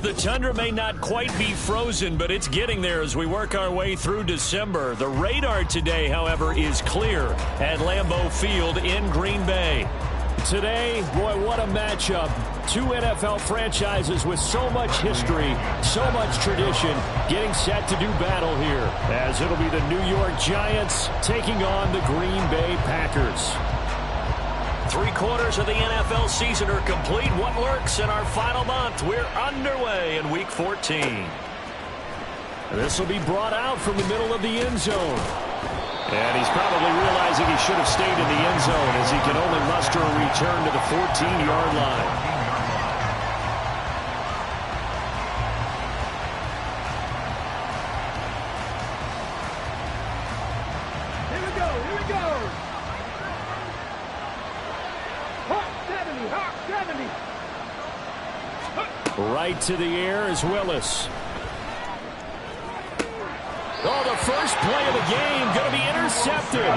The tundra may not quite be frozen, but it's getting there as we work our way through December. The radar today, however, is clear at Lambeau Field in Green Bay. Today, boy, what a matchup. Two NFL franchises with so much history, so much tradition, getting set to do battle here, as it'll be the New York Giants taking on the Green Bay Packers. 3/4 of the NFL season are complete. What lurks in our final month? We're underway in Week 14. This will be brought out from the middle of the end zone. And he's probably realizing he should have stayed in the end zone as he can only muster a return to the 14-yard line. Here we go, here we go. Hawk 70, Hawk 70. Right to the air is Willis. Oh, the first play of the game going to be intercepted.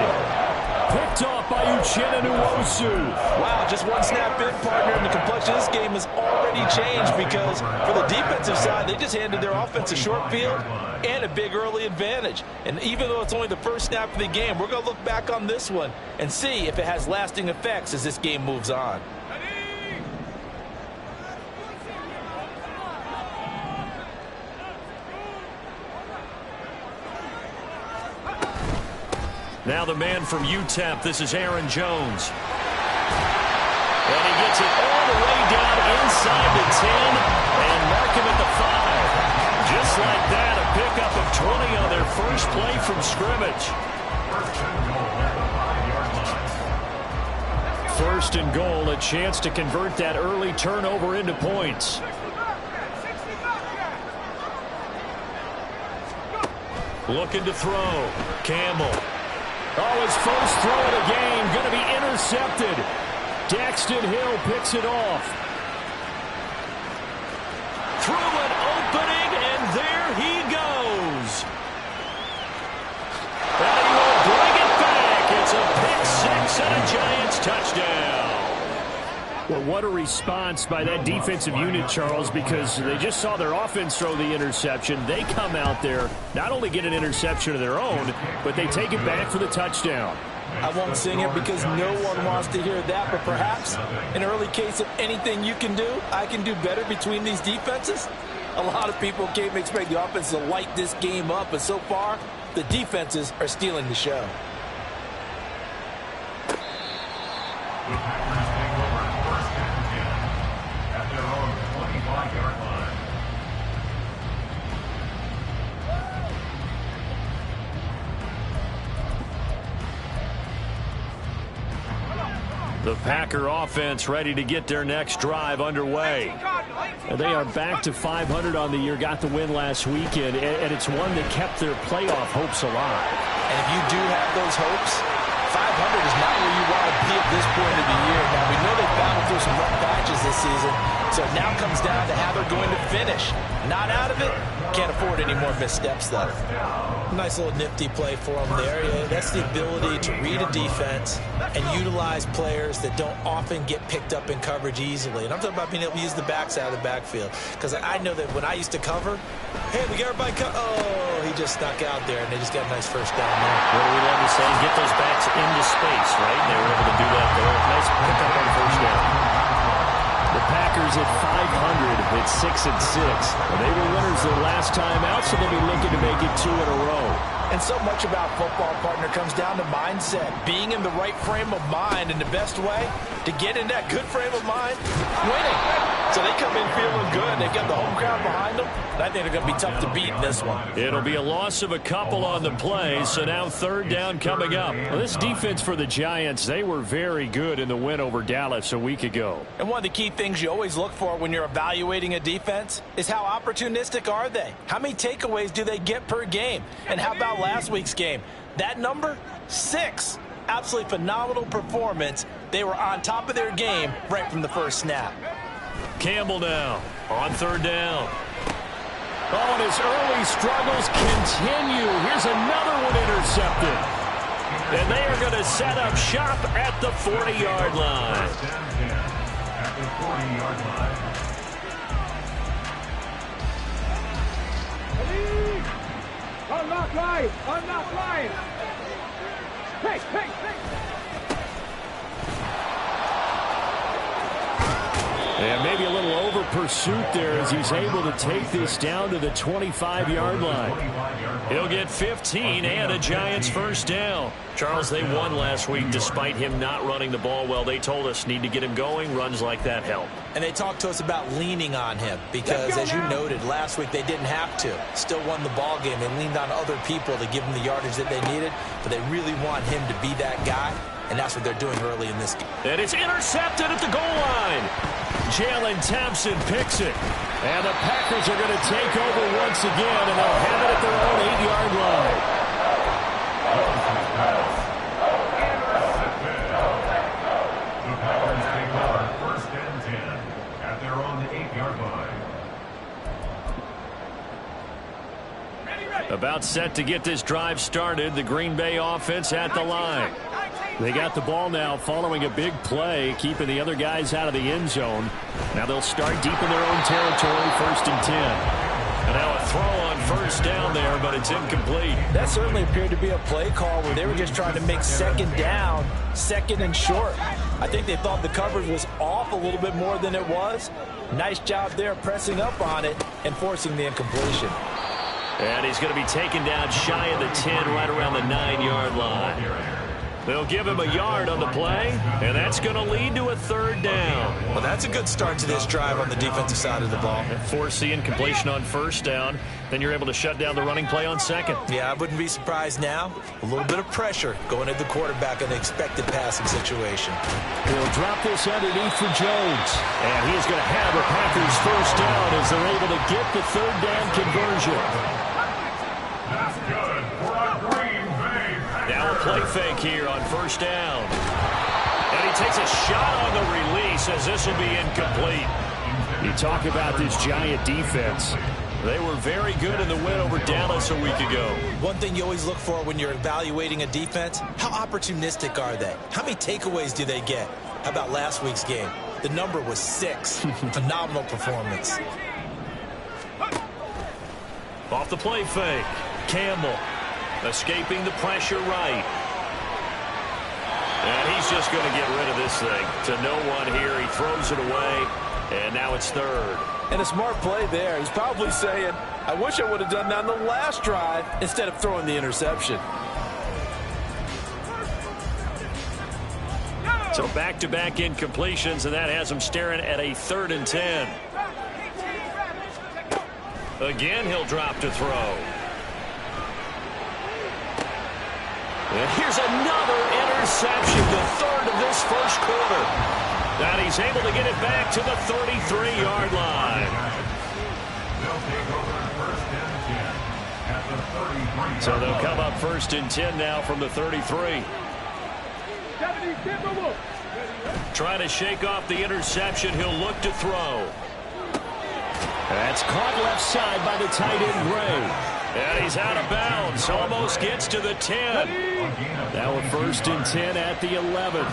Picked off by Uchenna Nwosu. Wow, just one snap in, partner, and the complexion of this game has already changed because for the defensive side, they just handed their offense a short field and a big early advantage. And even though it's only the first snap of the game, we're going to look back on this one and see if it has lasting effects as this game moves on. Now the man from UTEP, this is Aaron Jones. And he gets it all the way down inside the 10 and mark him at the 5. Just like that, a pickup of 20 on their first play from scrimmage. First and goal, a chance to convert that early turnover into points. Looking to throw. Campbell. Oh, his first throw of the game going to be intercepted. Daxton Hill picks it off. Through an opening, and there he goes. And he will bring it back. It's a pick six and a Giants touchdown. Well, what a response by that defensive unit, Charles, because they just saw their offense throw the interception. They come out there, not only get an interception of their own, but they take it back for the touchdown. I won't sing it because no one wants to hear that, but perhaps an early case of anything you can do, I can do better between these defenses. A lot of people came expect the offense to light this game up, but so far, the defenses are stealing the show. The Packer offense ready to get their next drive underway. They are back to 500 on the year, got the win last weekend, and it's one that kept their playoff hopes alive. And if you do have those hopes, 500 is not where you want to be at this point of the year. Now, we know they've battled through some rough patches this season, so it now comes down to how they're going to finish. Not out of it. Can't afford any more missteps, though. Nice little nifty play for them there. Yeah, that's the ability to read a defense and utilize players that don't often get picked up in coverage easily. And I'm talking about being able to use the backside of the backfield. Because I know that when I used to cover, hey, we got everybody oh, he just stuck out there, and they just got a nice first down there. What do we love to say? Get those backs into space, right? And they were able to do that there. Nice pickup on first down. The Packers at 500 at 6-6. They were winners their last time out, so they'll be looking to make it 2 in a row. And so much about football, partner, comes down to mindset. Being in the right frame of mind, and the best way to get in that good frame of mind, winning. So they come in feeling good. They've got the home crowd behind them. And I think they're going to be tough to beat in this one. It'll be a loss of a couple on the play, so now third down coming up. Well, this defense for the Giants, they were very good in the win over Dallas a week ago. And one of the key things you always look for when you're evaluating a defense is how opportunistic are they? How many takeaways do they get per game? And how about last week's game? That number, 6. Absolutely phenomenal performance. They were on top of their game right from the first snap. Campbell now on third down. Oh, and his early struggles continue. Here's another one intercepted. And they are going to set up shop at the 40-yard line. I'm not flying. Hey, hey, hey. And maybe a little over pursuit there as he's able to take this down to the 25-yard line. He'll get 15 and a Giants first down. Charles, they won last week despite him not running the ball well. They told us need to get him going. Runs like that help. And they talked to us about leaning on him because, as you noted, last week they didn't have to. Still won the ball game. They leaned on other people to give them the yardage that they needed, but they really want him to be that guy, and that's what they're doing early in this game. And it's intercepted at the goal line. Jalen Thompson picks it. And the Packers are going to take over once again, and they'll have it at their own 8-yard line. The Packers take over first and 10 at their own 8-yard line. About set to get this drive started, the Green Bay offense at the line. They got the ball now following a big play, keeping the other guys out of the end zone. Now they'll start deep in their own territory, first and 10. And now a throw on first down there, but it's incomplete. That certainly appeared to be a play call where they were just trying to make second down, second and short. I think they thought the coverage was off a little bit more than it was. Nice job there pressing up on it and forcing the incompletion. And he's going to be taken down shy of the 10, right around the 9-yard line. They'll give him a yard on the play, and that's going to lead to a third down. Well, that's a good start to this drive on the defensive side of the ball. Force the incompletion on first down, then you're able to shut down the running play on second. Yeah, I wouldn't be surprised now. A little bit of pressure going at the quarterback in an expected passing situation. He'll drop this underneath for Jones, and he's going to have the Packers first down as they're able to get the third down conversion. That's good for a Green Bay. Now a play fake here on first down. And he takes a shot on the release as this will be incomplete. You talk about this Giant defense. They were very good in the win over Dallas a week ago. One thing you always look for when you're evaluating a defense, how opportunistic are they? How many takeaways do they get? How about last week's game? The number was 6. Phenomenal performance. Off the play fake. Campbell escaping the pressure right. And he's just going to get rid of this thing to no one here. He throws it away, and now it's third. And a smart play there. He's probably saying, I wish I would have done that on the last drive instead of throwing the interception. So back-to-back incompletions, and that has him staring at a 3rd and 10. Again, he'll drop to throw. And here's another interception, the 3rd of this first quarter. And he's able to get it back to the 33-yard line. So they'll come up first and 10 now from the 33. Trying to shake off the interception. He'll look to throw. That's caught left side by the tight end, Gray. And he's out of bounds. Almost gets to the 10. Now a first and 10 at the 11.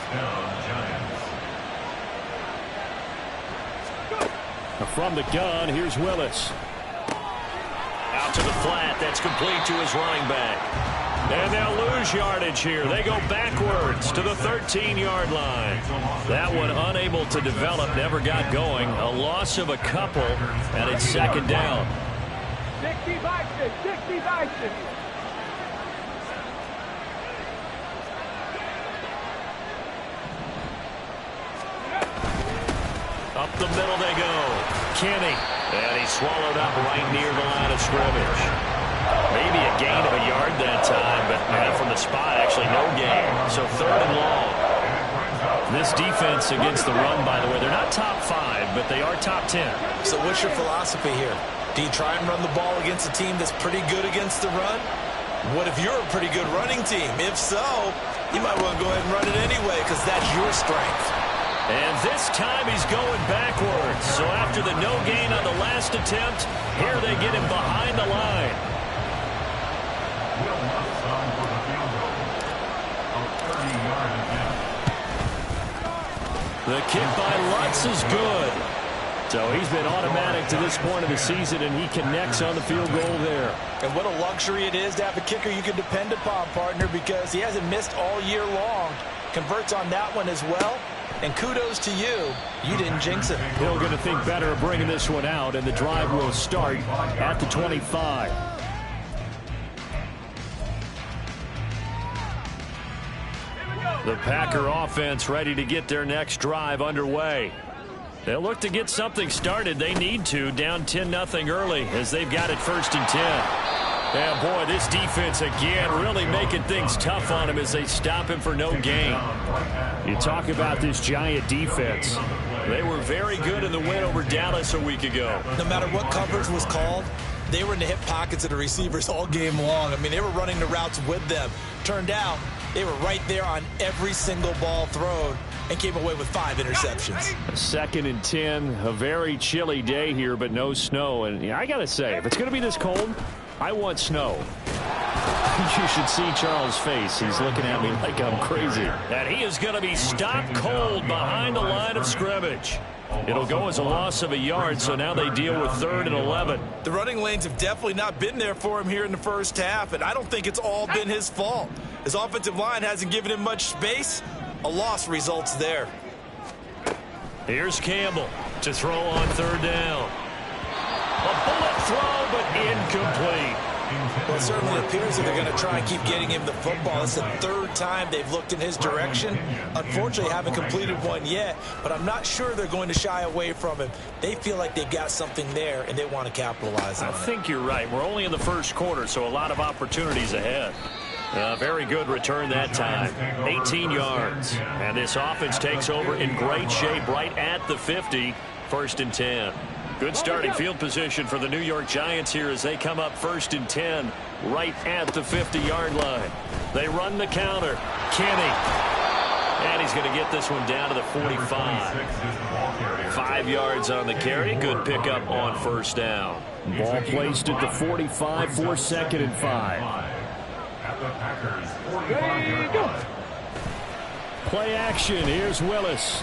From the gun, here's Willis. Out to the flat. That's complete to his running back. And they'll lose yardage here. They go backwards to the 13-yard line. That one unable to develop, never got going. A loss of a couple, and it's second down. 65. Up the middle they go. Kenny. And he's swallowed up right near the line of scrimmage. Maybe a gain of a yard that time, but from the spot, actually no gain. So 3rd and long. This defense against the run, by the way, they're not top 5, but they are top 10. So what's your philosophy here? Do you try and run the ball against a team that's pretty good against the run? What if you're a pretty good running team? If so, you might want to go ahead and run it anyway because that's your strength. And this time he's going backwards. So after the no gain on the last attempt, here they get him behind the line. The kick by Lutz is good. So he's been automatic to this point of the season, and he connects on the field goal there. And what a luxury it is to have a kicker you can depend upon, partner, because he hasn't missed all year long. Converts on that one as well. And kudos to you. You didn't jinx it. Hill going to think better of bringing this one out, and the drive will start at the 25. The Packer offense ready to get their next drive underway. They'll look to get something started. They need to, down 10-0 early as they've got it 1st and 10. Yeah, boy, this defense again really making things tough on him as they stop him for no gain. You talk about this Giant defense. They were very good in the win over Dallas a week ago. No matter what coverage was called, they were in the hip pockets of the receivers all game long. I mean, they were running the routes with them. Turned out, they were right there on every single ball thrown and came away with 5 interceptions. 2nd and 10, a very chilly day here, but no snow. And yeah, I got to say, if it's going to be this cold, I want snow. You should see Charles' face. He's looking at me like I'm crazy. And he is going to be stopped cold behind the line of scrimmage. It'll go as a loss of a yard, so now they deal with 3rd and 11. The running lanes have definitely not been there for him here in the first half, and I don't think it's all been his fault. His offensive line hasn't given him much space. A loss results there. Here's Campbell to throw on 3rd down. A bullet throw, but incomplete. Well, it certainly appears that they're going to try and keep getting him the football. It's the 3rd time they've looked in his direction. Unfortunately, haven't completed one yet, but I'm not sure they're going to shy away from him. They feel like they got something there, and they want to capitalize on it. I think you're right. We're only in the 1st quarter, so a lot of opportunities ahead. Very good return that time. 18 yards. And this offense takes over in great shape right at the 50. 1st and 10. Good starting field position for the New York Giants here as they come up 1st and 10 right at the 50-yard line. They run the counter. Kenny. And he's going to get this one down to the 45. 5 yards on the carry. Good pickup on 1st down. Ball placed at the 45 for 2nd and 5. At the Packers' 45-yard line. Play action. Here's Willis.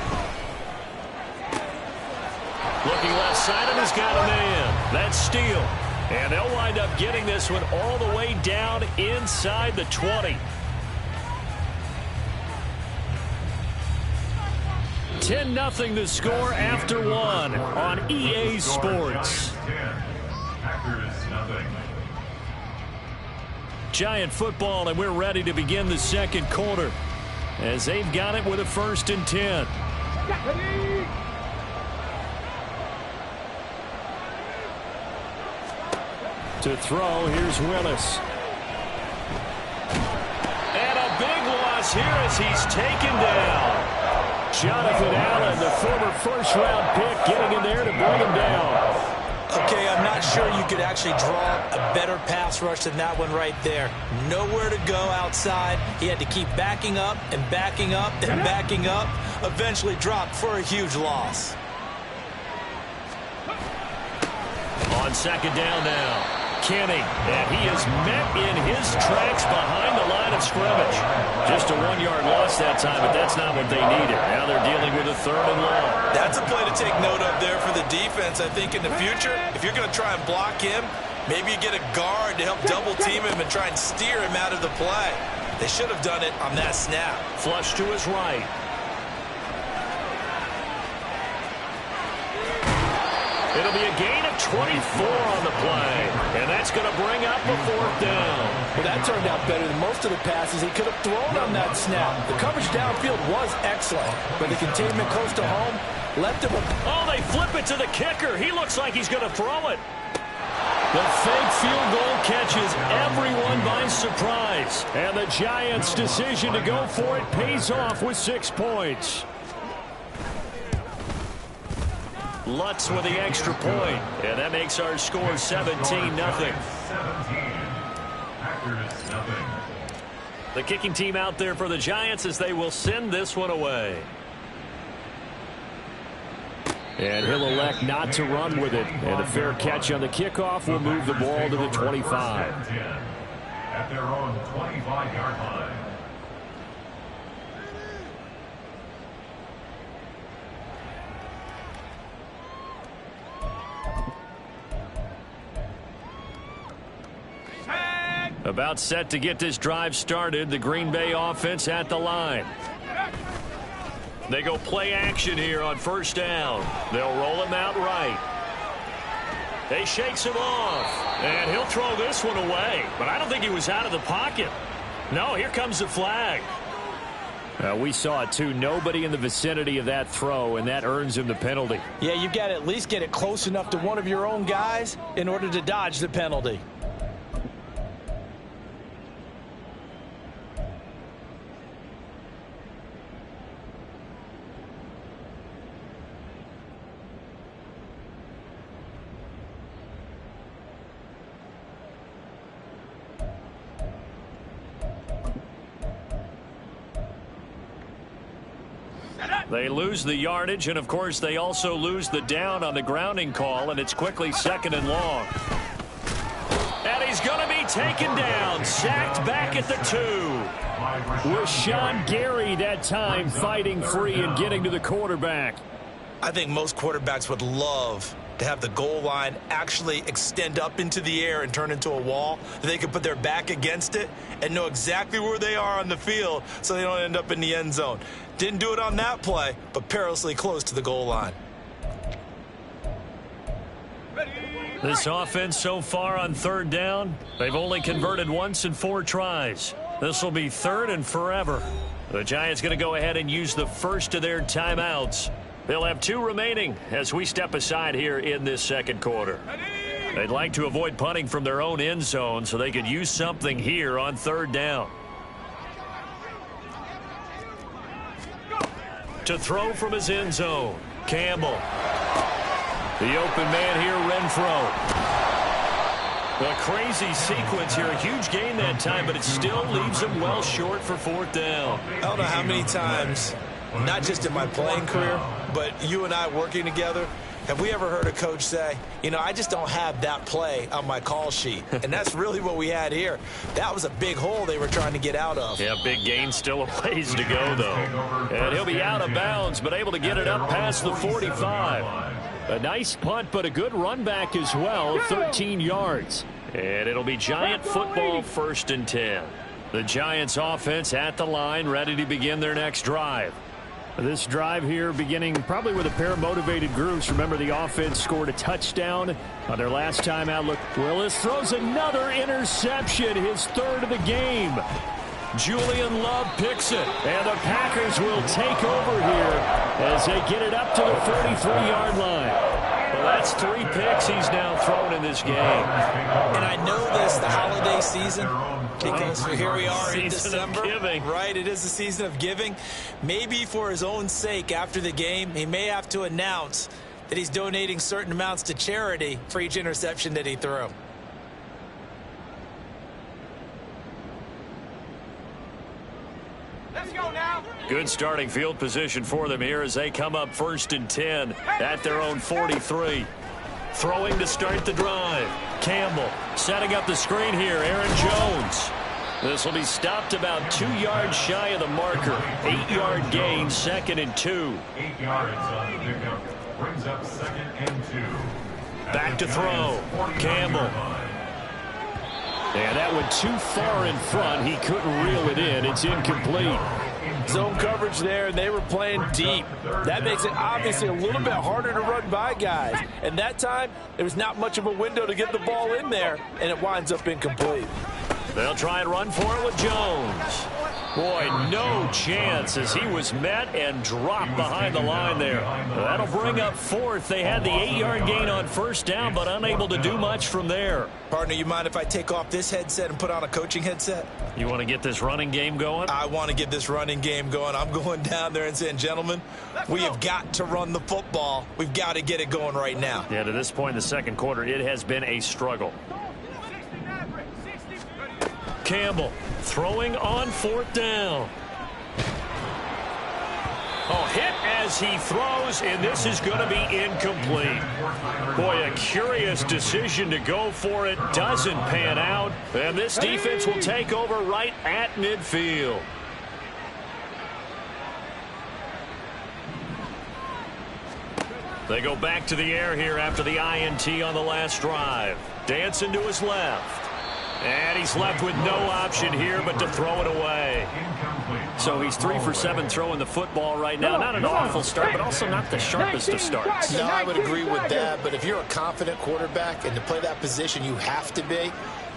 Looking left side, and he's got a man. That's Steele. And they'll wind up getting this one all the way down inside the 20. 10-0 the score after 1 on EA Sports. Packers nothing. Giant football, and we're ready to begin the 2nd quarter as they've got it with a 1st and 10. To throw, here's Willis. And a big loss here as he's taken down. Jonathan Allen, the former 1st-round pick, getting in there to bring him down. Okay, I'm not sure you could actually draw a better pass rush than that one right there. Nowhere to go outside. He had to keep backing up and backing up and backing up. Eventually dropped for a huge loss. On 2nd down now. Kenny, and he is met in his tracks behind the line of scrimmage. Just a 1-yard loss that time, but that's not what they needed. Now they're dealing with a 3rd and long. That's a play to take note of there for the defense. I think in the future, if you're going to try and block him, maybe you get a guard to help double team him and try and steer him out of the play. They should have done it on that snap. Flush to his right. It'll be a gain of 24 on the play, and that's going to bring up a 4th down. Well, that turned out better than most of the passes he could have thrown on that snap. The coverage downfield was excellent, but the containment close to home left him. Oh, they flip it to the kicker. He looks like he's going to throw it. The fake field goal catches everyone by surprise, and the Giants' decision to go for it pays off with 6 points. Lutz with the extra point, and that makes our score 17-0. 17. Packers nothing. The kicking team out there for the Giants as they will send this one away. And he'll elect not to run with it. And a fair catch on the kickoff will move the ball to the 25. At their own 25-yard line. About set to get this drive started. The Green Bay offense at the line. They go play action here on first down. They'll roll him out right. He shakes him off, and he'll throw this one away. But I don't think he was out of the pocket. No, here comes the flag. We saw it, too. Nobody in the vicinity of that throw, and that earns him the penalty. Yeah, you've got to at least get it close enough to one of your own guys in order to dodge the penalty. They lose the yardage, and, of course, they also lose the down on the grounding call, and it's quickly 2nd and long. And he's going to be taken down, sacked back at the 2. Rashawn Gary that time fighting free and getting to the quarterback. I think most quarterbacks would love to have the goal line actually extend up into the air and turn into a wall. They can put their back against it and know exactly where they are on the field so they don't end up in the end zone. Didn't do it on that play, but perilously close to the goal line. This offense so far on 3rd down, they've only converted once in 4 tries. This will be 3rd and forever. The Giants going to go ahead and use the first of their timeouts. They'll have 2 remaining as we step aside here in this 2nd quarter. They'd like to avoid punting from their own end zone so they could use something here on 3rd down. To throw from his end zone, Campbell. The open man here, Renfro. A crazy sequence here. A huge gain that time, but it still leaves him well short for 4th down. I don't know how many times, not just in my playing career, but you and I working together, have we ever heard a coach say, you know, I just don't have that play on my call sheet. And that's really what we had here. That was a big hole they were trying to get out of. Yeah, big gain, still a ways to go, though. And he'll be out of bounds, but able to get it up past the 45. A nice punt, but a good run back as well, 13 yards. And it'll be Giant football, 1st and 10. The Giants offense at the line, ready to begin their next drive. This drive here beginning probably with a pair of motivated groups. Remember, the offense scored a touchdown on their last time out. Look, Willis throws another interception, his 3rd of the game. Julian Love picks it, and the Packers will take over here as they get it up to the 43-yard line. Well, that's 3 picks he's now thrown in this game. And I know this, the holiday season, because here we are in December, right? It is the season of giving. Maybe for his own sake after the game, he may have to announce that he's donating certain amounts to charity for each interception that he threw. Let's go now. Good starting field position for them here as they come up 1st and 10 at their own 43. Throwing to start the drive. Campbell setting up the screen here. Aaron Jones. This will be stopped about 2 yards shy of the marker. 8-yard gain, 2nd and 2. 8 yards on the pickup. Brings up 2nd and 2. Back to throw. Campbell. And that went too far in front. He couldn't reel it in. It's incomplete. Zone coverage there, and they were playing deep. That makes it obviously a little bit harder to run by guys. And that time, there was not much of a window to get the ball in there, and it winds up incomplete. They'll try and run for it with Jones. Boy, no chance as he was met and dropped behind the line there. That'll bring up 4th. They had the 8-yard gain on 1st down, but unable to do much from there. Partner, you mind if I take off this headset and put on a coaching headset? You want to get this running game going? I want to get this running game going. I'm going down there and saying, gentlemen, we have got to run the football. We've got to get it going right now. Yeah, to this point in the 2nd quarter, it has been a struggle. Campbell throwing on 4th down. Oh, hit as he throws, and this is going to be incomplete. Boy, a curious decision to go for it. Doesn't pan out, and this defense will take over right at midfield. They go back to the air here after the INT on the last drive. Dancing to his left. And he's left with no option here but to throw it away. So he's 3 for 7 throwing the football right now. Not an awful start, but also not the sharpest of starts. No, I would agree with that. But if you're a confident quarterback and to play that position you have to be,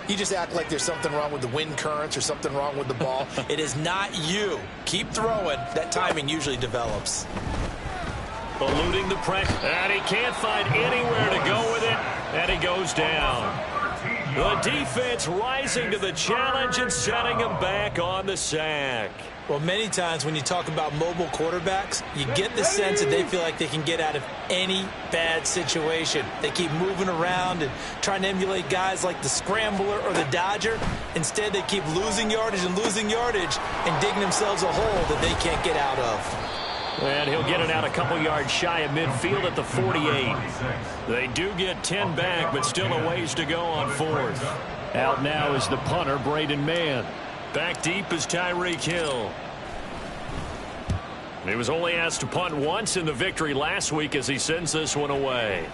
you just act like there's something wrong with the wind currents or something wrong with the ball. It is not you. Keep throwing. That timing usually develops. Eluding the pressure. And he can't find anywhere to go with it. And he goes down. The defense rising to the challenge and setting him back on the sack. Well, many times when you talk about mobile quarterbacks, you get the sense that they feel like they can get out of any bad situation. They keep moving around and trying to emulate guys like the Scrambler or the Dodger. Instead, they keep losing yardage and digging themselves a hole that they can't get out of. And he'll get it out a couple yards shy of midfield at the 48. They do get 10 back, but still a ways to go on 4th. Out now is the punter, Braden Mann. Back deep is Tyreek Hill. He was only asked to punt once in the victory last week as he sends this one away.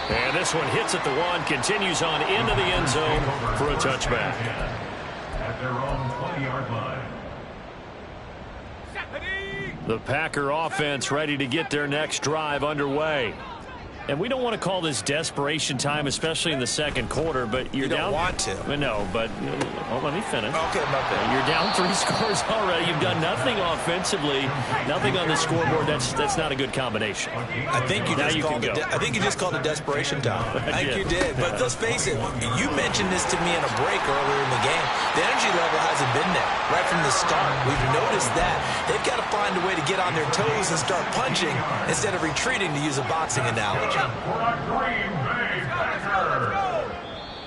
And this one hits at the 1, continues on into the end zone for a touchback. At their own 20-yard line. The Packer offense ready to get their next drive underway. And we don't want to call this desperation time, especially in the second quarter, but you're down. You don't want to. No, but let me finish. Okay, my bad. You're down 3 scores already. You've done nothing offensively, nothing on the scoreboard. That's not a good combination. I think you just called it desperation time. I think you did. But let's face it, you mentioned this to me in a break earlier in the game. The energy level hasn't been there right from the start. We've noticed that. They've got to find a way to get on their toes and start punching instead of retreating, to use a boxing analogy.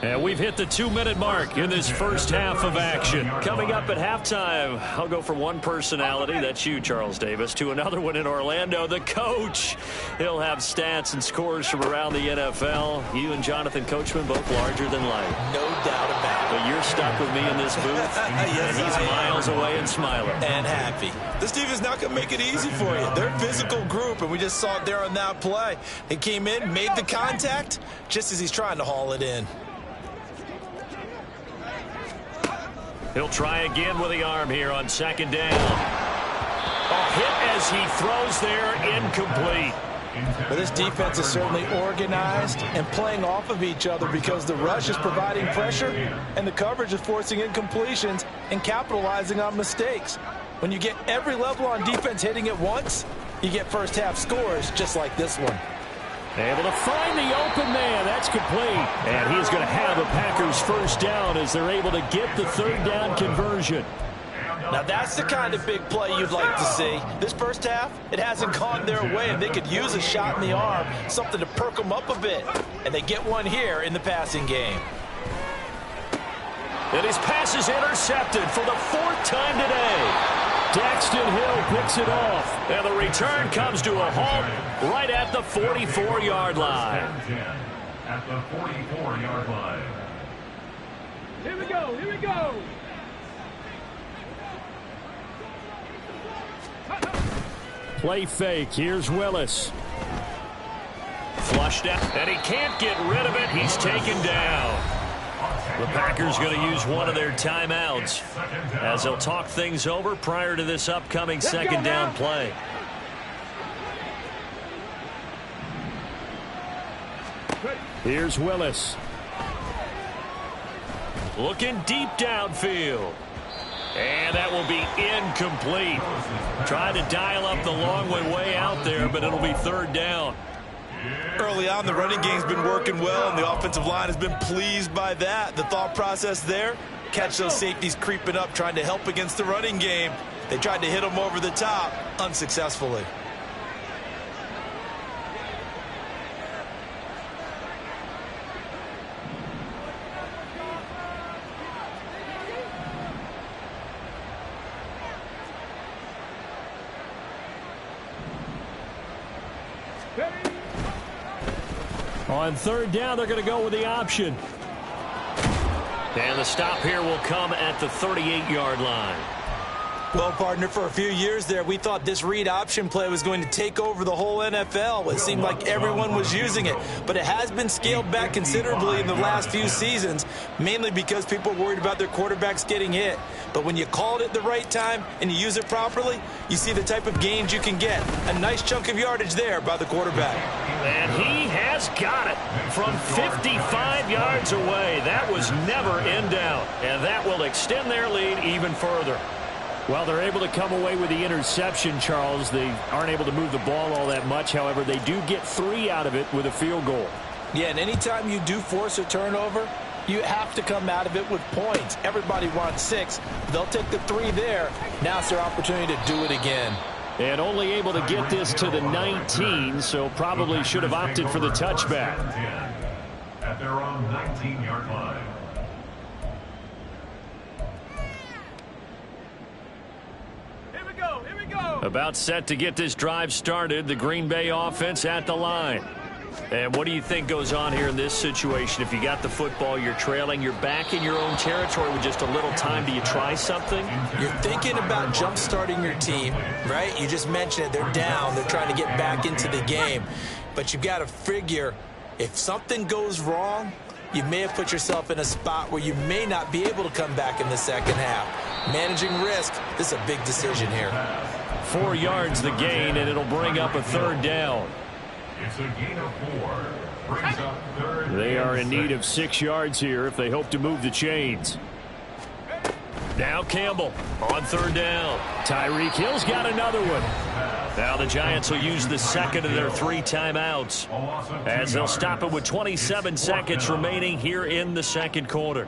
And we've hit the 2-minute mark in this first half of action. Coming up at halftime, I'll go from one personality, that's you, Charles Davis, to another one in Orlando, the coach. He'll have stats and scores from around the NFL. You and Jonathan Coachman, both larger than life. No doubt about it. But you're stuck with me in this booth, yes, and he's miles away and smiling. And happy. This team is not going to make it easy for you. They're a physical group, and we just saw it there on that play. He came in, made the contact, just as he's trying to haul it in. He'll try again with the arm here on second down. A hit as he throws there, incomplete. But this defense is certainly organized and playing off of each other because the rush is providing pressure and the coverage is forcing incompletions and capitalizing on mistakes. When you get every level on defense hitting at once, you get first half scores just like this one. Able to find the open man. That's complete. And he's going to have a Packers first down as they're able to get the third down conversion. Now that's the kind of big play you'd like to see. This first half, it hasn't gone their way, and they could use a shot in the arm, something to perk them up a bit. And they get one here in the passing game. And his pass is intercepted for the 4th time today. Daxton Hill picks it off. And the return comes to a halt right at the 44-yard line. At the 44-yard line. Here we go, here we go. Play fake. Here's Willis. Flushed out, and he can't get rid of it. He's taken down. The Packers going to use one of their timeouts as they'll talk things over prior to this upcoming second down play. Here's Willis. Looking deep downfield. And that will be incomplete. Tried to dial up the long way out there, but it'll be third down. Early on, the running game's been working well, and the offensive line has been pleased by that. The thought process there, catch those safeties creeping up, trying to help against the running game. They tried to hit them over the top, unsuccessfully. On third down, they're going to go with the option. And the stop here will come at the 38-yard line. Well, partner, for a few years there, we thought this read option play was going to take over the whole NFL. It seemed like everyone was using it, but it has been scaled back considerably in the last few seasons, mainly because people are worried about their quarterbacks getting hit. But when you call it at the right time and you use it properly, you see the type of gains you can get. A nice chunk of yardage there by the quarterback. And he has got it from 55 yards away. That was never in doubt, and that will extend their lead even further. Well, they're able to come away with the interception, Charles. They aren't able to move the ball all that much. However, they do get 3 out of it with a field goal. Yeah, and anytime you do force a turnover, you have to come out of it with points. Everybody wants 6. They'll take the 3 there. Now it's their opportunity to do it again. And only able to get this to the 19, so probably should have opted for the touchback. At their own 19-yard line. About set to get this drive started, the Green Bay offense at the line. And what do you think goes on here in this situation? If you got the football, you're trailing, you're back in your own territory with just a little time. Do you try something? You're thinking about jump-starting your team, right? You just mentioned it. They're down. They're trying to get back into the game. But you've got to figure if something goes wrong, you may have put yourself in a spot where you may not be able to come back in the second half. Managing risk, this is a big decision here. 4 yards the gain, and it'll bring up a 3rd down. It's a gain of 4. Brings up 3rd. They are in need of 6 yards here if they hope to move the chains. Now Campbell on 3rd down. Tyreek Hill's got another one. Now the Giants will use the second of their 3 timeouts as they'll stop it with 27 seconds remaining here in the second quarter.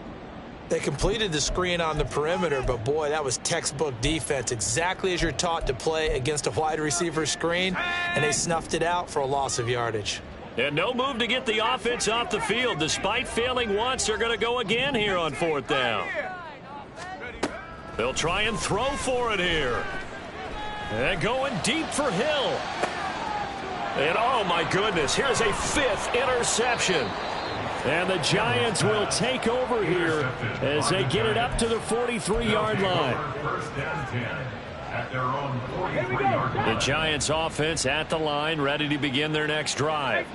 They completed the screen on the perimeter, but boy, that was textbook defense, exactly as you're taught to play against a wide receiver screen, and they snuffed it out for a loss of yardage. And no move to get the offense off the field. Despite failing once, they're going to go again here on 4th down. They'll try and throw for it here. And going deep for Hill. And oh my goodness, here's a 5th interception. And the Giants will take over here as they get it up to the 43-yard line. First and 10 at their own 43-yard line. The Giants offense at the line, ready to begin their next drive.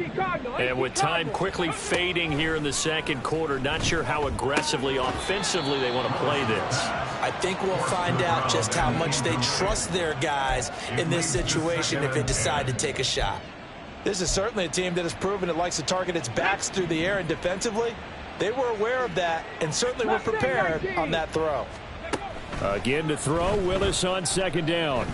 And with time quickly fading here in the second quarter, not sure how aggressively, offensively they want to play this. I think we'll find out just how much they trust their guys in this situation if they decide to take a shot. This is certainly a team that has proven it likes to target its backs through the air, and defensively, they were aware of that and certainly were prepared on that throw. Again to throw, Willis on 2nd down.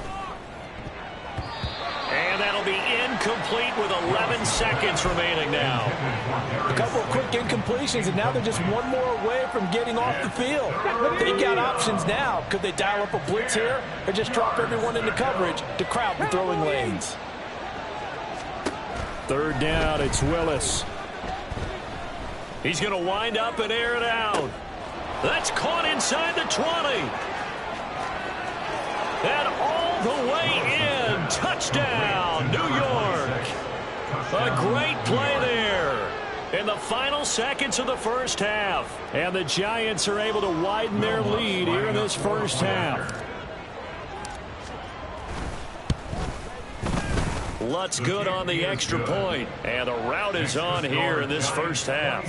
And that'll be incomplete with 11 seconds remaining now. A couple of quick incompletions, and now they're just one more away from getting off the field. They've got options now. Could they dial up a blitz here or just drop everyone into coverage to crowd the throwing lanes? 3rd down, it's Willis. He's going to wind up and air it out. That's caught inside the 20. And all the way in. Touchdown, New York. A great play there in the final seconds of the first half. And the Giants are able to widen their lead here in this first half. Lutz good on the extra point, and the route is on here in this first half.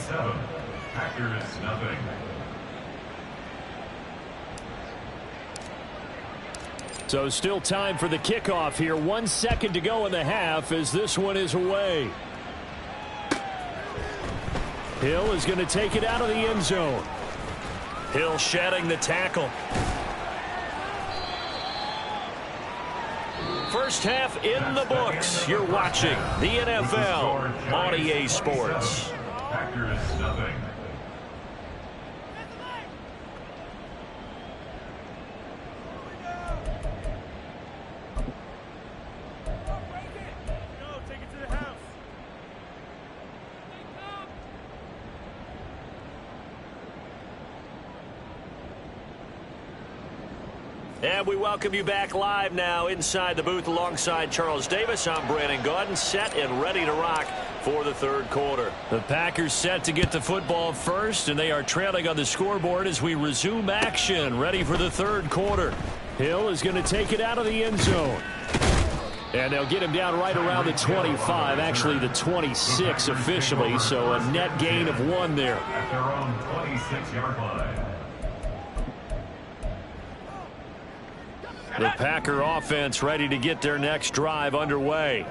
Packers nothing. So still time for the kickoff here. 1 second to go in the half as this one is away. Hill is going to take it out of the end zone. Hill shedding the tackle. First half in the books. You're watching the NFL on EA Sports. Packers nothing. And we welcome you back live now inside the booth alongside Charles Davis. I'm Brandon Gaudin, set and ready to rock for the third quarter. The Packers set to get the football first, and they are trailing on the scoreboard as we resume action, ready for the third quarter. Hill is going to take it out of the end zone. And they'll get him down right around the 25, actually the 26 officially, so a net gain of 1 there. At their own 26-yard line. The Packer offense ready to get their next drive underway.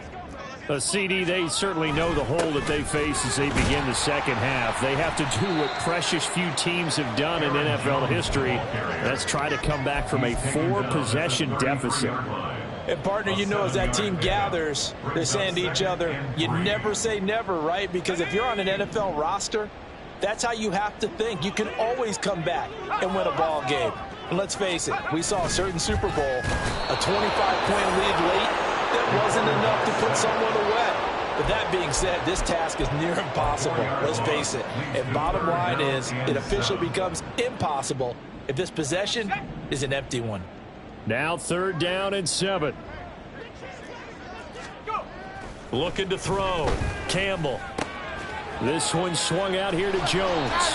CD, they certainly know the hole that they face as they begin the second half. They have to do what precious few teams have done in NFL history. That's try to come back from a 4-possession deficit. And, partner, you know, as that team gathers, they're saying to each other, you never say never, right? Because if you're on an NFL roster, that's how you have to think. You can always come back and win a ball game. And let's face it, we saw a certain Super Bowl, a 25-point lead late, that wasn't enough to put someone away. But that being said, this task is near impossible. Let's face it. And bottom line is, it officially becomes impossible if this possession is an empty one. Now 3rd down and 7. Looking to throw. Campbell. This one swung out here to Jones.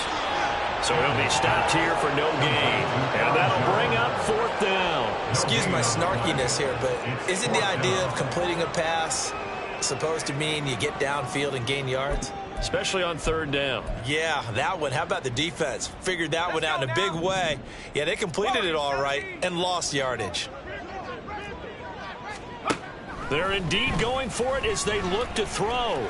So he'll be stopped here for no gain. And that'll bring up 4th down. Excuse my snarkiness here, but isn't the idea of completing a pass supposed to mean you get downfield and gain yards? Especially on 3rd down. Yeah, that one. How about the defense? Figured that one out in a big way. Yeah, they completed it all right and lost yardage. They're indeed going for it as they look to throw.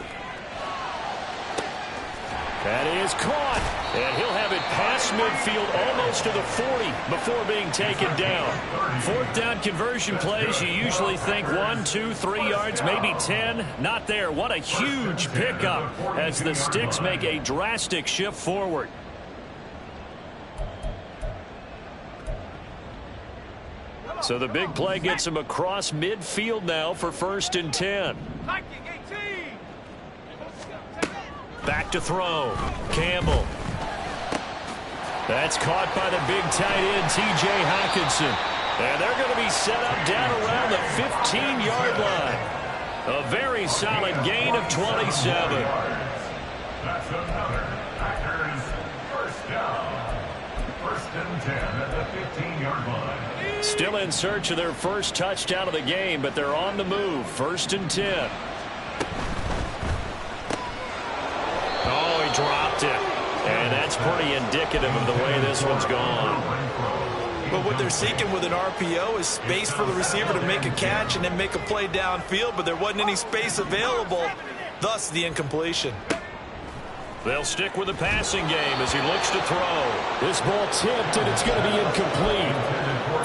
That is caught. And he'll have it past midfield almost to the 40 before being taken down. 4th down conversion plays, you usually think 1, 2, 3 yards, maybe 10. Not there. What a huge pickup as the Sticks make a drastic shift forward. So the big play gets him across midfield now for 1st and 10. Back to throw. Campbell. That's caught by the big tight end, T.J. Hockenson. And they're going to be set up down around the 15-yard line. A very solid gain of 27. That's another Packers 1st down. 1st and 10 at the 15-yard line. Still in search of their first touchdown of the game, but they're on the move. 1st and 10. Oh, he dropped it. And that's pretty indicative of the way this one's gone. But what they're seeking with an RPO is space for the receiver to make a catch and then make a play downfield, but there wasn't any space available, thus the incompletion. They'll stick with the passing game as he looks to throw. This ball tipped, and it's going to be incomplete.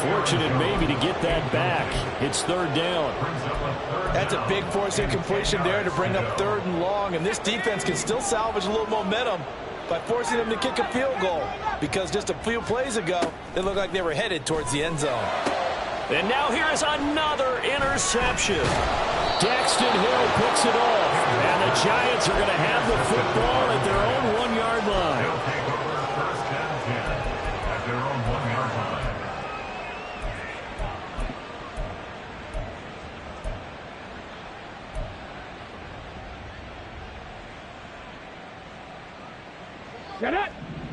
Fortunate maybe to get that back. It's 3rd down. That's a big force incompletion there to bring up 3rd and long, and this defense can still salvage a little momentum by forcing them to kick a field goal, because just a few plays ago, it looked like they were headed towards the end zone. And now here is another interception. Daxton Hill picks it off, and the Giants are going to have the football at their own 1-yard line. They'll take over 1st and 10 at their own 1-yard line.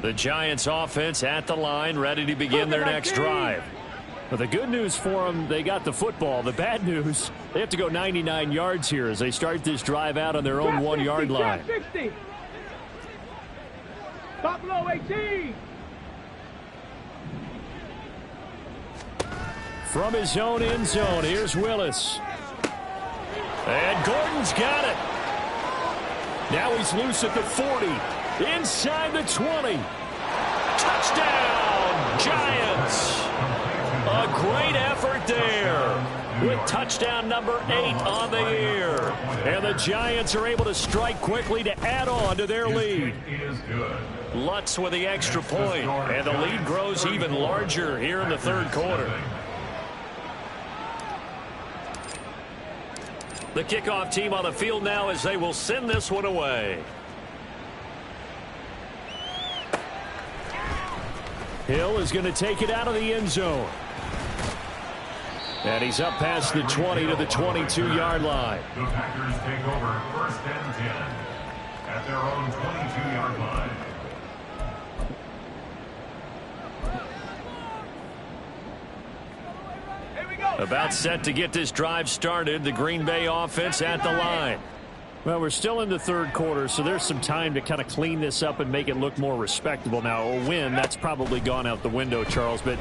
The Giants offense at the line, ready to begin their next drive. But the good news for them, they got the football. The bad news, they have to go 99 yards here as they start this drive out on their own 1-yard line. 60. Stop below 18. From his own end zone, here's Willis. And Gordon's got it. Now he's loose at the 40. Inside the 20. Touchdown, Giants. A great effort there with touchdown number 8 on the year. And the Giants are able to strike quickly to add on to their lead. Lutz with the extra point, and the lead grows even larger here in the 3rd quarter. The kickoff team on the field now as they will send this one away. Hill is going to take it out of the end zone. And he's up past the 20 to the 22-yard line. The Packers take over 1st and 10 at their own 22-yard line. About set to get this drive started. The Green Bay offense at the line. Well, we're still in the third quarter, so there's some time to kind of clean this up and make it look more respectable. Now, a win, that's probably gone out the window, Charles, but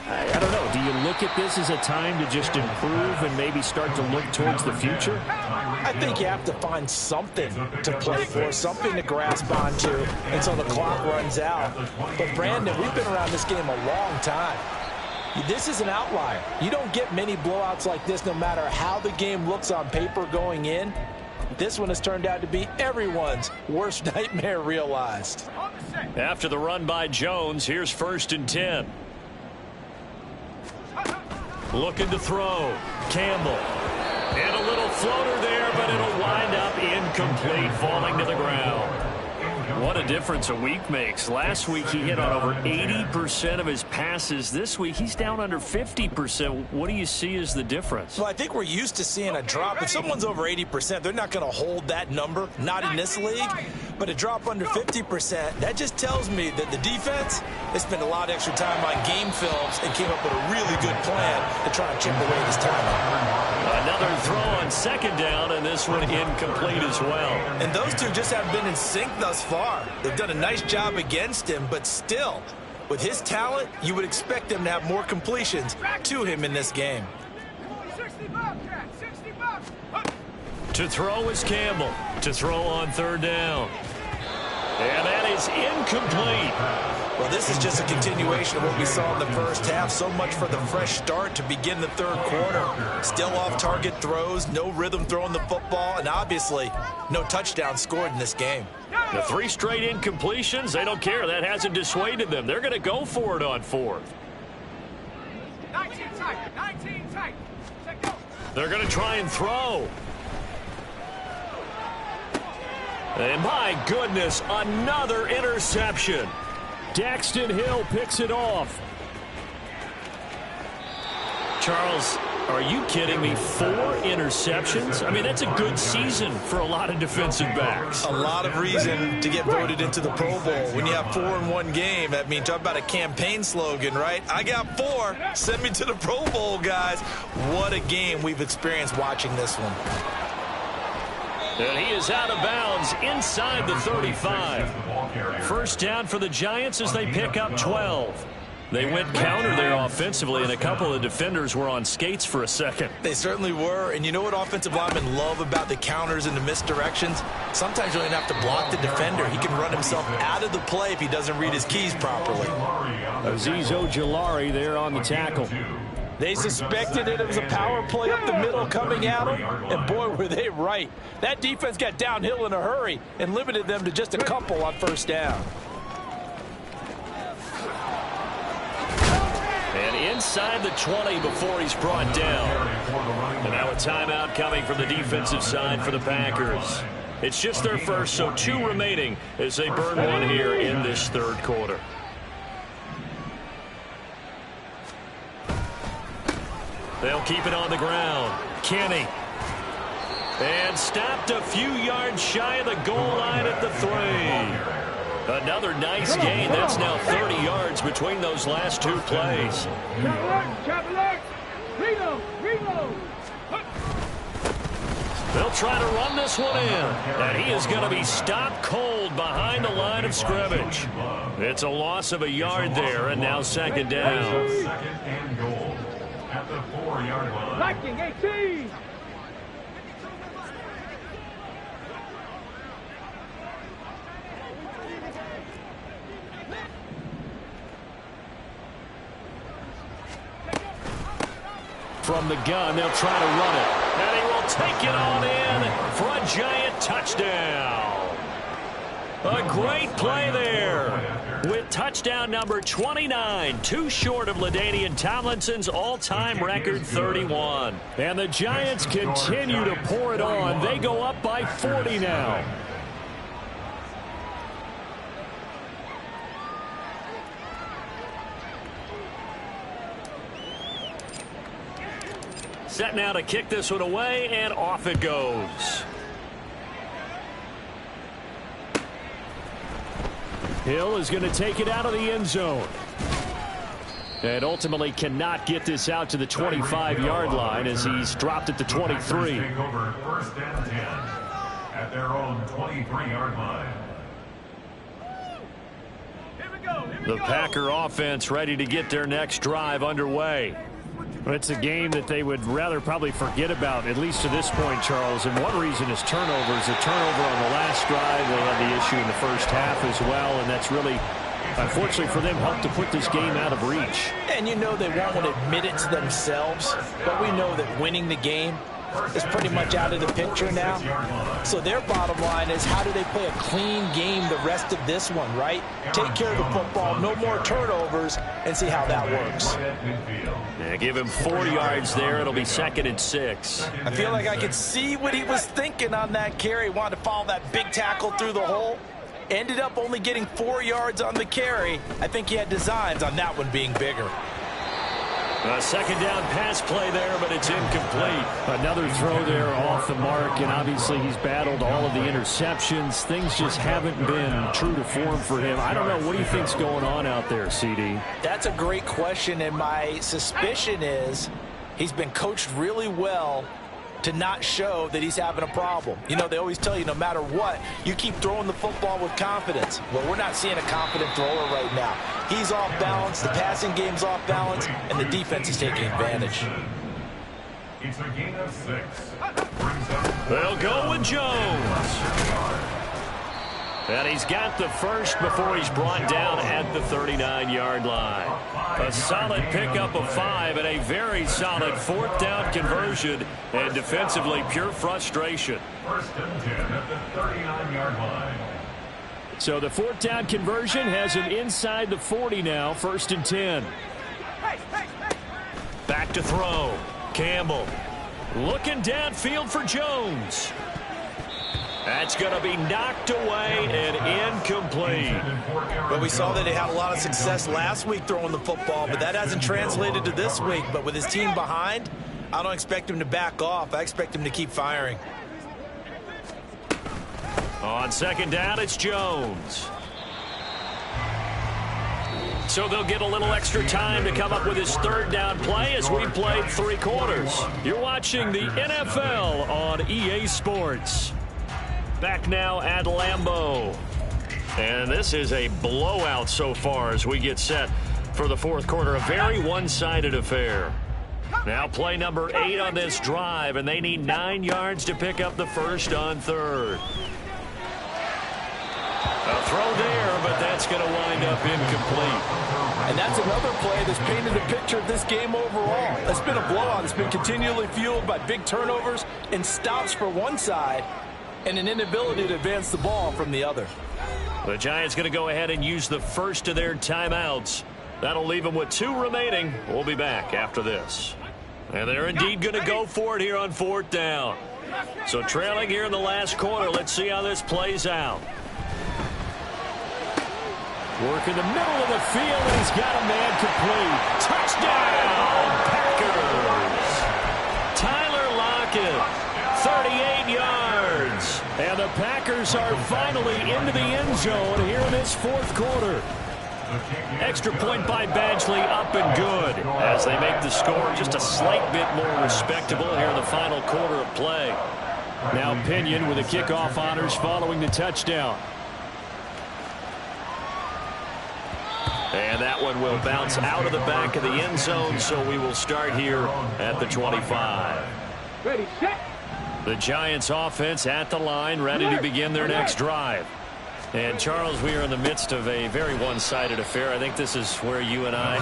I don't know. Do you look at this as a time to just improve and maybe start to look towards the future? I think you have to find something to play for, something to grasp onto until the clock runs out. But, Brandon, we've been around this game a long time. This is an outlier. You don't get many blowouts like this no matter how the game looks on paper going in. This one has turned out to be everyone's worst nightmare realized. After the run by Jones, here's 1st and 10. Looking to throw. Campbell. And a little floater there, but it'll wind up incomplete, falling to the ground. What a difference a week makes. Last week he hit on over 80% of his passes. This week he's down under 50%. What do you see as the difference? Well, I think we're used to seeing a drop. If someone's over 80%, they're not going to hold that number, not in this league. But a drop under 50%, that just tells me that the defense, they spent a lot of extra time on game films and came up with a really good plan to try and chip away this time. Another throw on 2nd down, and this one incomplete as well. And those two just haven't been in sync thus far. They've done a nice job against him, but still, with his talent, you would expect him to have more completions to him in this game. To throw is Campbell. To throw on 3rd down. And that is incomplete. Well, this is just a continuation of what we saw in the first half. So much for the fresh start to begin the third quarter. Still off-target throws, no rhythm throwing the football, and obviously no touchdown scored in this game. The 3 straight incompletions, they don't care. That hasn't dissuaded them. They're going to go for it on 4th. 19 tight. They're going to try and throw. And my goodness, another interception. Daxton Hill picks it off. Charles, are you kidding me? 4 interceptions? I mean, that's a good season for a lot of defensive backs. A lot of reason to get voted into the Pro Bowl. When you have 4 in one game, I mean, talk about a campaign slogan, right? I got 4. Send me to the Pro Bowl, guys. What a game we've experienced watching this one. And he is out of bounds inside the 35. 1st down for the Giants as they pick up 12. They went counter there offensively, and a couple of defenders were on skates for a second. They certainly were, and you know what offensive linemen love about the counters and the misdirections? Sometimes you don't even have to block the defender. He can run himself out of the play if he doesn't read his keys properly. Azeez Ojulari there on the tackle. They suspected it was a power play up the middle coming at them, and boy, were they right. That defense got downhill in a hurry and limited them to just a couple on 1st down. And inside the 20 before he's brought down. And now a timeout coming from the defensive side for the Packers. It's just their first, so 2 remaining as they burn one here in this third quarter. They'll keep it on the ground. Kenny. And stopped a few yards shy of the goal line at the 3. Another nice gain. That's now 30 yards between those last 2 plays. They'll try to run this one in. And he is going to be stopped cold behind the line of scrimmage. It's a loss of a yard there, and now 2nd down. 2nd and goal. At the 4-yard line. Viking 18. From the gun, they'll try to run it. And he will take it on in for a giant touchdown. A great play there. With touchdown number 29, 2 short of LaDainian Tomlinson's all-time record 31. And the Giants continue to pour it on. They go up by 40 now. Set now to kick this one away, and off it goes. Hill is going to take it out of the end zone. And ultimately cannot get this out to the 25-yard line as he's dropped at the 23. Take over 1st and 10 at their own 23-yard line. The Packer offense ready to get their next drive underway. It's a game that they would rather probably forget about, at least to this point, Charles. And one reason is turnovers. A turnover on the last drive. They had the issue in the first half as well, and that's really, unfortunately for them, helped to put this game out of reach. And you know they won't want to admit it to themselves, but we know that winning the game is pretty much out of the picture now. So their bottom line is, how do they play a clean game the rest of this one, right? Take care of the football, no more turnovers, and see how that works. Yeah, give him 4 yards there. It'll be 2nd and 6. I feel like I could see what he was thinking on that carry. Wanted to follow that big tackle through the hole. Ended up only getting 4 yards on the carry. I think he had designs on that one being bigger. A 2nd down pass play there, but it's incomplete. Another throw there off the mark, and obviously he's battled all of the interceptions. Things just haven't been true to form for him. I don't know. What do you think's going on out there, CD? That's a great question, and my suspicion is he's been coached really well to not show that he's having a problem. You know, they always tell you no matter what, you keep throwing the football with confidence. Well, we're not seeing a confident thrower right now. He's off balance, the passing game's off balance, and the defense is taking advantage. It's a gain of 6. They'll go with Jones. And he's got the first before he's brought down at the 39-yard line. A solid pickup of 5 and a very solid 4th down conversion. And defensively, pure frustration. 1st and 10 at the 39-yard line. So the 4th down conversion has him inside the 40 now. 1st and 10. Back to throw. Campbell looking downfield for Jones. That's going to be knocked away and incomplete. Well, we saw that he had a lot of success last week throwing the football, but that hasn't translated to this week. But with his team behind, I don't expect him to back off. I expect him to keep firing. On 2nd down, it's Jones. So they'll get a little extra time to come up with his 3rd down play as we played 3 quarters. You're watching the NFL on EA Sports. Back now at Lambeau. And this is a blowout so far as we get set for the 4th quarter. A very one-sided affair. Now play number 8 on this drive, and they need 9 yards to pick up the first on 3rd. A throw there, but that's going to wind up incomplete. And that's another play that's painted a picture of this game overall. It's been a blowout. It's been continually fueled by big turnovers and stops for one side and an inability to advance the ball from the other. The Giants going to go ahead and use the first of their timeouts. That'll leave them with 2 remaining. We'll be back after this. And they're indeed going to go for it here on 4th down. So trailing here in the last quarter. Let's see how this plays out. Work in the middle of the field, and he's got a man complete. Touchdown, Packers! Tyler Lockett, 38 yards. And the Packers are finally into the end zone here in this 4th quarter. Extra point by Badgley, up and good, as they make the score just a slight bit more respectable here in the final quarter of play. Now Pinion with the kickoff honors following the touchdown. And that one will bounce out of the back of the end zone, so we will start here at the 25. Ready, set. The Giants offense at the line, ready to begin their next drive. And, Charles, we are in the midst of a very one-sided affair. I think this is where you and I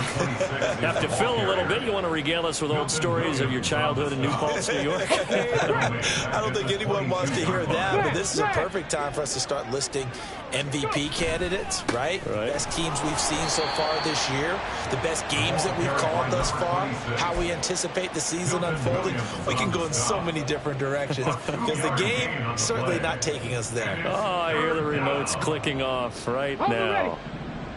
have to fill a little bit. You want to regale us with old stories of your childhood in New Paltz, New York? I don't think anyone wants to hear that, but this is a perfect time for us to start listing MVP candidates, right? Best teams we've seen so far this year, the best games that we've called thus far, how we anticipate the season unfolding. We can go in so many different directions because the game certainly not taking us there. Oh, I hear the remotes clicking off right now.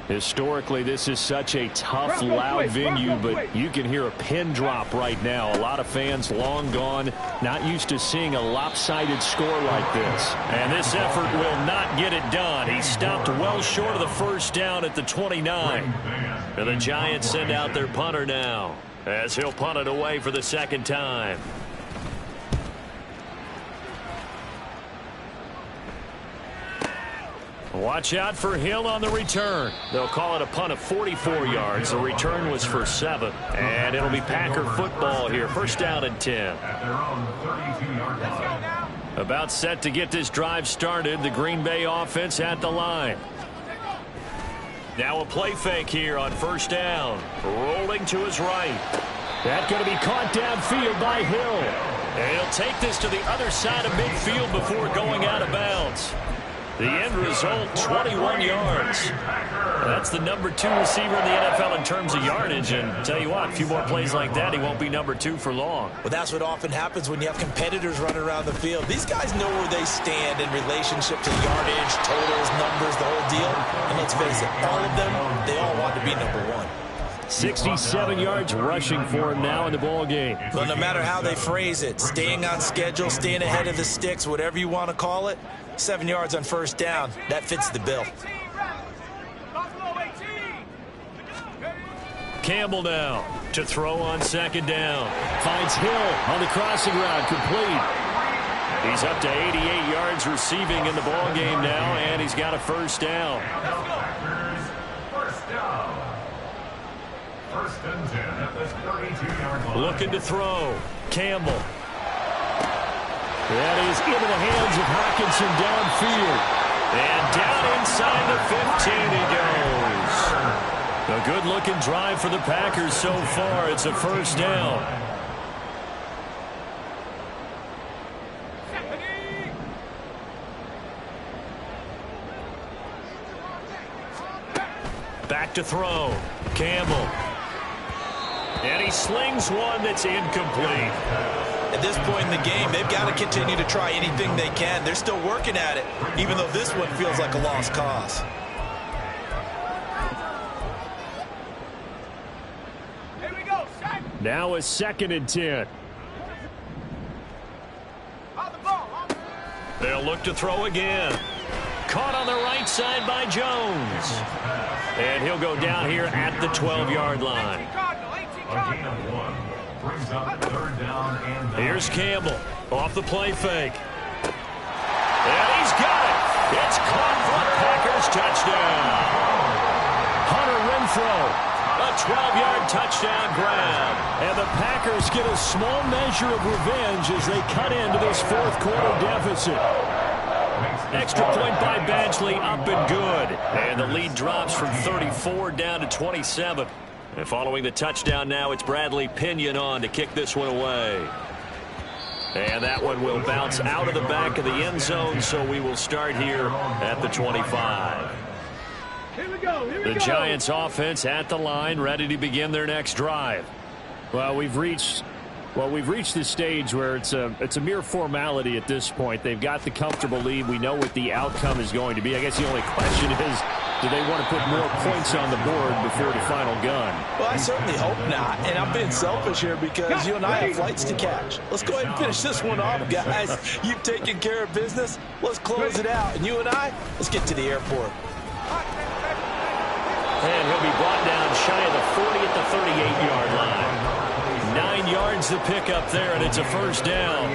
Historically, this is such a tough, loud venue, but you can hear a pin drop right now. A lot of fans long gone, not used to seeing a lopsided score like this. And this effort will not get it done. He stopped well short of the first down at the 29. And the Giants send out their punter now, as he'll punt it away for the second time. Watch out for Hill on the return. They'll call it a punt of 44 yards. The return was for 7. And it'll be Packer football here. First down and 10. At their own 32-yard line. About set to get this drive started. The Green Bay offense at the line. Now a play fake here on first down. Rolling to his right. That's going to be caught downfield by Hill. And he'll take this to the other side of midfield before going out of bounds. The end result, 21 yards. That's the number 2 receiver in the NFL in terms of yardage. And tell you what, a few more plays like that, he won't be number 2 for long. Well, that's what often happens when you have competitors running around the field. These guys know where they stand in relationship to yardage, totals, numbers, the whole deal. And let's face it, all of them, they all want to be number 1. 67 yards rushing for him now in the ball game. Well, no matter how they phrase it, staying on schedule, staying ahead of the sticks, whatever you want to call it, 7 yards on first down, that fits the bill. Campbell now to throw on second down. Finds Hill on the crossing route, complete. He's up to 88 yards receiving in the ball game now, and he's got a first down. First down. First and 10 at the 32-yard line. Looking to throw. Campbell. That is into the hands of Hockenson downfield. And down inside the 15 he goes. A good-looking drive for the Packers so far. It's a first down. Back to throw. Campbell. And he slings one that's incomplete. At this point in the game, they've got to continue to try anything they can. They're still working at it, even though this one feels like a lost cause. Here we go, set. Now a second and 10. On the ball. They'll look to throw again. Caught on the right side by Jones. And he'll go down here at the 12-yard line. A gain of 1 brings up third down and 9. Here's Campbell off the play fake. And he's got it. It's caught for the Packers touchdown. Hunter Renfrow, a 12-yard touchdown grab. And the Packers get a small measure of revenge as they cut into this fourth quarter deficit. Extra point by Badgley, up and good. And the lead drops from 34 down to 27. And following the touchdown now, it's Bradley Pinion on to kick this one away. And that one will bounce out of the back of the end zone, so we will start here at the 25. Here we go. The Giants offense at the line, ready to begin their next drive. Well, we've reached this stage where it's a mere formality at this point. They've got the comfortable lead. We know what the outcome is going to be. I guess the only question is, do they want to put more points on the board before the final gun? Well, I certainly hope not. And I'm being selfish here because you and I have flights to catch. Let's go ahead and finish this one off, guys. You've taken care of business. Let's close it out. And you and I, let's get to the airport. And he'll be brought down shy of the 40 at the 38-yard line. 9 yards to pick up there, and it's a first down.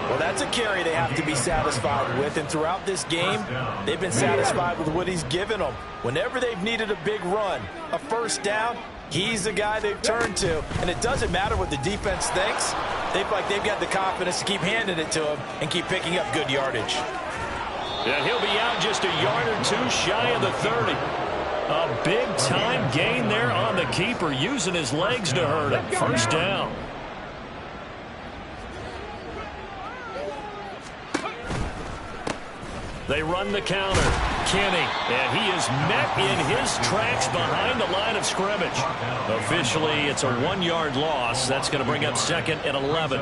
Well, that's a carry they have to be satisfied with, and throughout this game, they've been satisfied with what he's given them. Whenever they've needed a big run, a first down, he's the guy they've turned to, and it doesn't matter what the defense thinks. They've got the confidence to keep handing it to him and keep picking up good yardage. And he'll be out just a yard or two shy of the 30. A big-time gain there on the keeper, using his legs to hurt him. First down. They run the counter. Kenny, and he is met in his tracks behind the line of scrimmage. Officially, it's a 1-yard loss. That's going to bring up second and 11.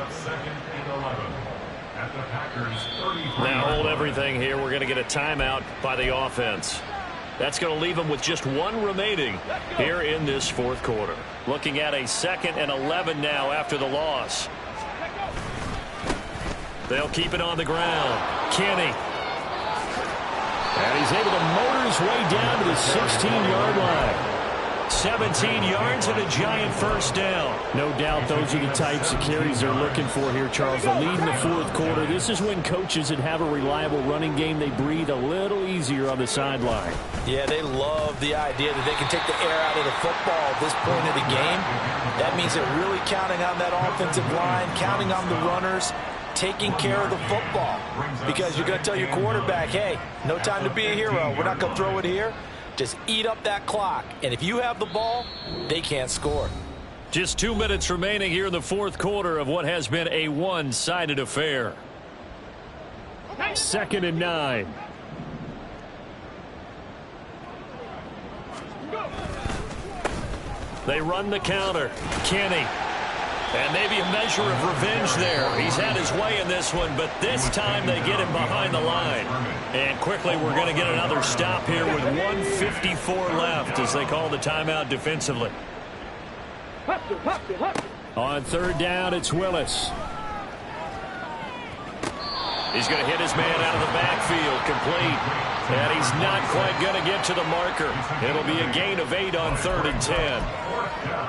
Now hold everything here. We're going to get a timeout by the offense. That's going to leave them with just one remaining here in this fourth quarter. Looking at a 2nd and 11 now after the loss. They'll keep it on the ground. Kenny. And he's able to motor his way down to the 16-yard line. 17 yards and a giant first down. No doubt those are the types of carries they're looking for here, Charles. The lead in the fourth quarter. This is when coaches that have a reliable running game, they breathe a little easier on the sideline. Yeah, they love the idea that they can take the air out of the football at this point of the game. That means they're really counting on that offensive line, counting on the runners, taking care of the football. Because you're going to tell your quarterback, hey, no time to be a hero. We're not going to throw it here. Just eat up that clock. And if you have the ball, they can't score. Just 2 minutes remaining here in the fourth quarter of what has been a one-sided affair. 2nd and 9. They run the counter. Kenny. And maybe a measure of revenge there. He's had his way in this one, but this time they get him behind the line. And quickly we're going to get another stop here with 1:54 left as they call the timeout defensively. On 3rd down, it's Willis. He's going to hit his man out of the backfield, complete. And he's not quite going to get to the marker. It'll be a gain of 8 on 3rd and 10.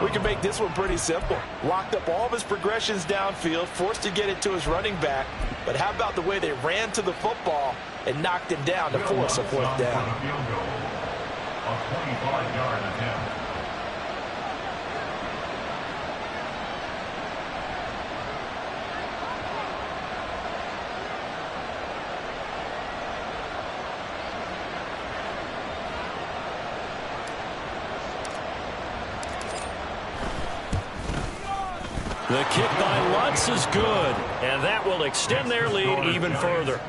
We can make this one pretty simple. Locked up all of his progressions downfield, forced to get it to his running back. But how about the way they ran to the football and knocked him down to force a 4th down? A 25-yard attempt. The kick by Lutz is good, and that will extend their lead even further.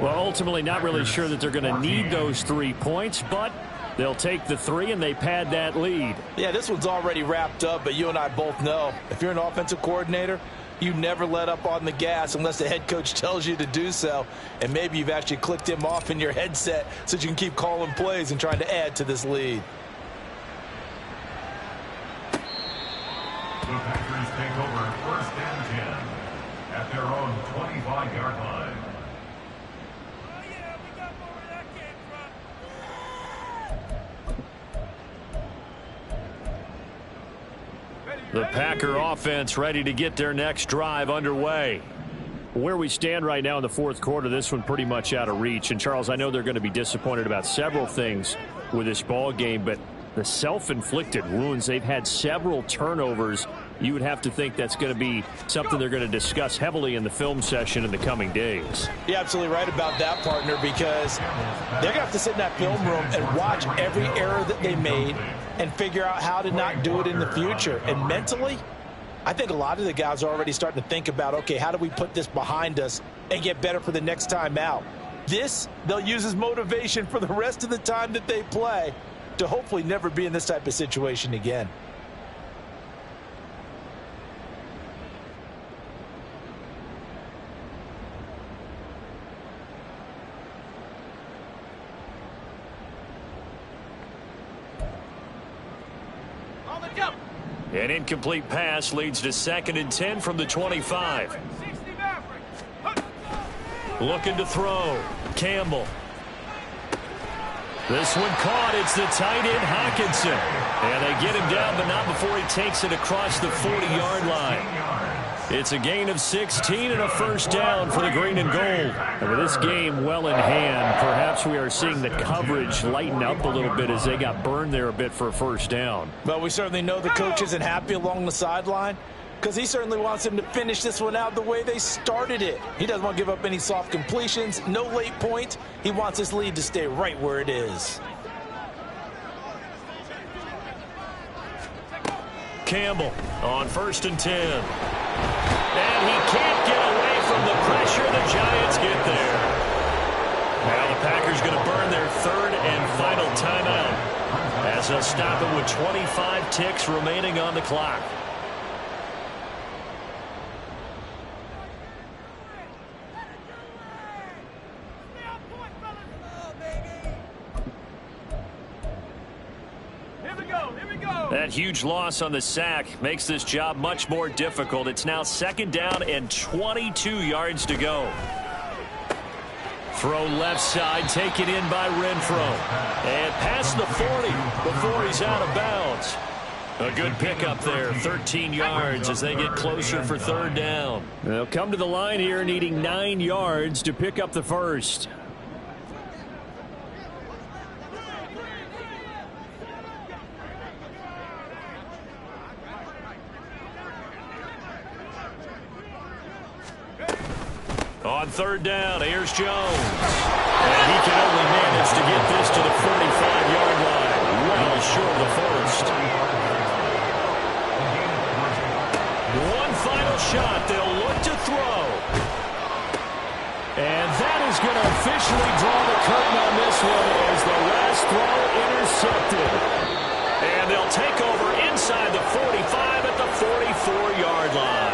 Well, ultimately not really sure that they're going to need those 3 points, but they'll take the 3 and they pad that lead. Yeah, this one's already wrapped up, but you and I both know if you're an offensive coordinator, you never let up on the gas unless the head coach tells you to do so. And maybe you've actually clicked him off in your headset so that you can keep calling plays and trying to add to this lead. The Packers take over 1st and 10 at their own 25-yard line. The Packer offense ready to get their next drive underway. Where we stand right now in the fourth quarter, this one pretty much out of reach. And, Charles, I know they're going to be disappointed about several things with this ball game, but the self-inflicted wounds, they've had several turnovers. You would have to think that's going to be something they're going to discuss heavily in the film session in the coming days. You're absolutely right about that, partner, because they're going to have to sit in that film room and watch every error that they made and figure out how to not do it in the future. And mentally, I think a lot of the guys are already starting to think about, okay, how do we put this behind us and get better for the next time out? This, they'll use as motivation for the rest of the time that they play to hopefully never be in this type of situation again. An incomplete pass leads to 2nd and 10 from the 25. Looking to throw. Campbell. This one caught. It's the tight end, Hockenson. And they get him down, but not before he takes it across the 40-yard line. It's a gain of 16 and a first down for the green and gold. And with this game well in hand, perhaps we are seeing the coverage lighten up a little bit as they got burned there a bit for a first down. Well, we certainly know the coach isn't happy along the sideline because he certainly wants them to finish this one out the way they started it. He doesn't want to give up any soft completions, no late points. He wants his lead to stay right where it is. Campbell on 1st and 10. And he can't get away from the pressure. The Giants get there. Now the Packers going to burn their 3rd and final timeout as they'll stop it with 25 ticks remaining on the clock. That huge loss on the sack makes this job much more difficult. It's now 2nd down and 22 yards to go. Throw left side, taken in by Renfro. And past the 40 before he's out of bounds. A good pickup there, 13 yards as they get closer for 3rd down. They'll come to the line here needing 9 yards to pick up the first. On 3rd down, here's Jones. And he can only manage to get this to the 45-yard line. Well short of the first. One final shot. They'll look to throw. And that is going to officially draw the curtain on this one as the last throw intercepted. And they'll take over inside the 45 at the 44-yard line.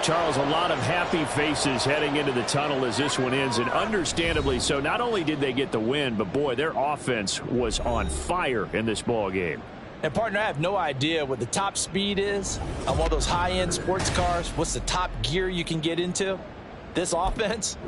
Charles, a lot of happy faces heading into the tunnel as this one ends, and understandably so. Not only did they get the win, but boy, their offense was on fire in this ball game. And partner, I have no idea what the top speed is on one of those high-end sports cars. What's the top gear you can get into? This offense,